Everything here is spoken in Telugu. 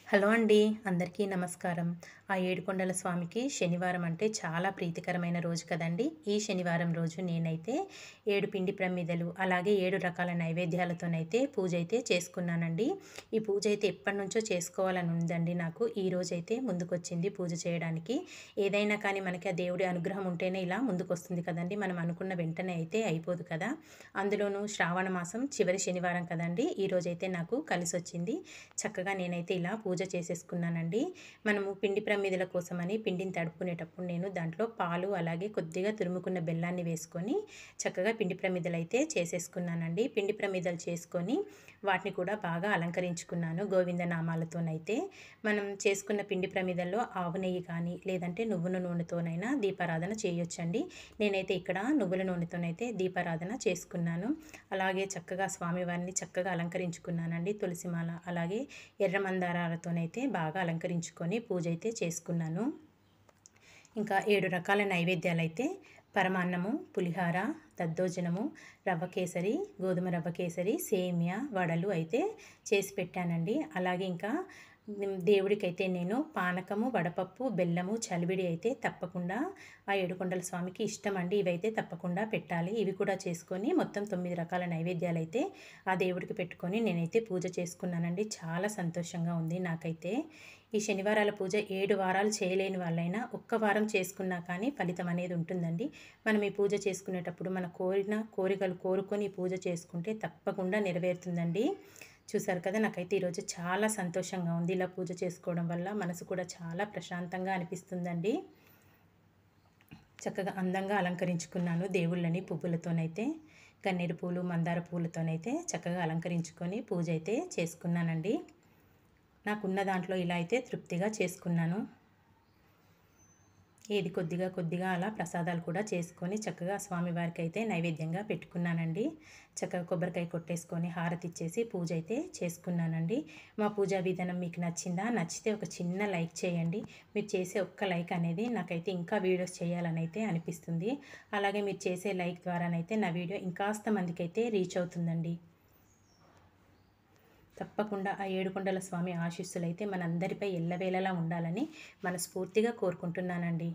హలో అండి. అందరికీ నమస్కారం. ఆ ఏడుకొండల స్వామికి శనివారం అంటే చాలా ప్రీతికరమైన రోజు కదండీ! ఈ శనివారం రోజు నేనైతే 7 పిండి ప్రమిదలు, అలాగే 7 రకాల నైవేద్యాలతోనైతే పూజ అయితే చేసుకున్నానండి. ఈ పూజ అయితే ఎప్పటినుంచో చేసుకోవాలని ఉందండి నాకు. ఈరోజైతే ముందుకొచ్చింది పూజ చేయడానికి. ఏదైనా కానీ మనకి ఆ దేవుడి అనుగ్రహం ఉంటేనే ఇలా ముందుకొస్తుంది కదండీ! మనం అనుకున్న వెంటనే అయితే అయిపోదు కదా! అందులోనూ శ్రావణ మాసం చివరి శనివారం కదండీ! ఈరోజైతే నాకు కలిసొచ్చింది. చక్కగా నేనైతే ఇలా పూజ చేసేసుకున్నానండి. మనము పిండి ప్రమిదల కోసమని పిండిని తడుపుకునేటప్పుడు నేను దాంట్లో పాలు, అలాగే కొద్దిగా తురుముకున్న బెల్లాన్ని వేసుకొని చక్కగా పిండి ప్రమిదలైతే చేసేసుకున్నానండి. పిండి ప్రమిదలు చేసుకొని వాటిని కూడా బాగా అలంకరించుకున్నాను గోవింద నామాలతోనైతే. మనం చేసుకున్న పిండి ప్రమిదల్లో ఆవు నెయ్యి కానీ, లేదంటే నువ్వుల నూనెతోనైనా దీపారాధన చేయొచ్చండి. నేనైతే ఇక్కడ నువ్వుల నూనెతోనైతే దీపారాధన చేసుకున్నాను. అలాగే చక్కగా స్వామివారిని చక్కగా అలంకరించుకున్నానండి. తులసిమాల, అలాగే ఎర్ర మందారాలతోనైతే బాగా అలంకరించుకొని పూజ అయితే చేసుకున్నాను. ఇంకా 7 రకాల నైవేద్యాలైతే పరమాన్నము, పులిహార, దద్దోజనము, రవ్వ కేసరి, గోధుమ రవ్వ కేసరి, సేమియా, వడలు అయితే చేసి పెట్టానండి. అలాగే ఇంకా దేవుడికైతే నేను పానకము, వడపప్పు, బెల్లము, చలివిడి అయితే తప్పకుండా ఆ ఏడుకొండల స్వామికి ఇష్టమండి. ఇవైతే తప్పకుండా పెట్టాలి. ఇవి కూడా చేసుకొని మొత్తం 9 రకాల నైవేద్యాలైతే ఆ దేవుడికి పెట్టుకొని నేనైతే పూజ చేసుకున్నానండి. చాలా సంతోషంగా ఉంది నాకైతే. ఈ శనివారాల పూజ 7 వారాలు చేయలేని వాళ్ళైనా ఒక్క వారం చేసుకున్నా కానీ ఫలితం అనేది ఉంటుందండి. మనం ఈ పూజ చేసుకునేటప్పుడు మన కోరికలు కోరుకొని ఈ పూజ చేసుకుంటే తప్పకుండా నెరవేరుతుందండి. చూసారు కదా! నాకైతే ఈరోజు చాలా సంతోషంగా ఉంది. ఇలా పూజ చేసుకోవడం వల్ల మనసు కూడా చాలా ప్రశాంతంగా అనిపిస్తుందండి. చక్కగా అందంగా అలంకరించుకున్నాను దేవుళ్ళని పువ్వులతోనైతే. గన్నేరు పూలు, మందార పూలతోనైతే చక్కగా అలంకరించుకొని పూజ అయితే చేసుకున్నానండి. నాకున్న దాంట్లో ఇలా అయితే తృప్తిగా చేసుకున్నాను. ఏది కొద్దిగా కొద్దిగా అలా ప్రసాదాలు కూడా చేసుకొని చక్కగా స్వామివారికి అయితే నైవేద్యంగా పెట్టుకున్నానండి. చక్కగా కొబ్బరికాయ కొట్టేసుకొని హారతి ఇచ్చేసి పూజ అయితే చేసుకున్నానండి. మా పూజా విధానం మీకు నచ్చిందా? నచ్చితే ఒక చిన్న లైక్ చేయండి. మీరు చేసే ఒక్క లైక్ అనేది నాకైతే ఇంకా వీడియోస్ చేయాలని అయితే అనిపిస్తుంది. అలాగే మీరు చేసే లైక్ ద్వారానైతే నా వీడియో ఇంకాస్త మందికైతే రీచ్ అవుతుందండి. తప్పకుండా ఆ ఏడుకొండల స్వామి ఆశీస్సులైతే మనందరిపై ఎల్లవేళలా ఉండాలని మనస్ఫూర్తిగా కోరుకుంటున్నానండి.